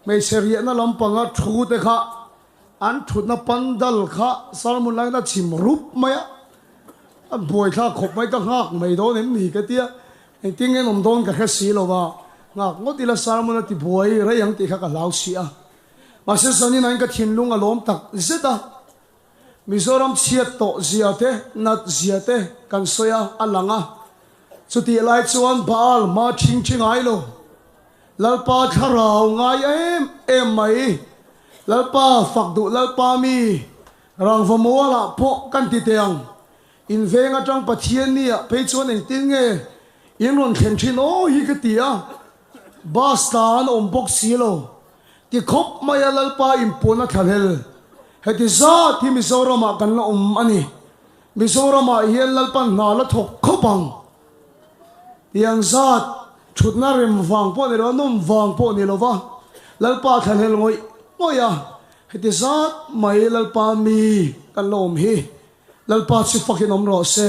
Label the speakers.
Speaker 1: mấy seria na làm panga thu te kha an thut na pandal kha salmun lai na chim rup maya an boy kha khop mai ka ngak mai do nem ni ka tia ting en om don ka kha si lo wa ngak ngoti la salmun ti boy re yang ti kha ka lau si a ma se sani nan ka thin lung a lom tak zeta mizoram chiat to ziate nat ziate kan soya alanga chuti lai chuan bal ma thing ai lo lalpa tharau ngai em mai lalpa fakdu lalpa mi rang vamola po kan ti teang in venga tang pathian ni a pe chuan eng tin nge in ron khen thin o hi ka tia bastan om bok silo ti khop maya lalpa impona thalel heti za ti mizorama kan la ani mizorama hian lalpa na la thok khopang yang zat chut na rem wang po ni lo nom wang po ni lo wa lalpa thalel ngoi ngoya heti zat mai lalpa mi kan lom hi lalpa chi fakin om ro se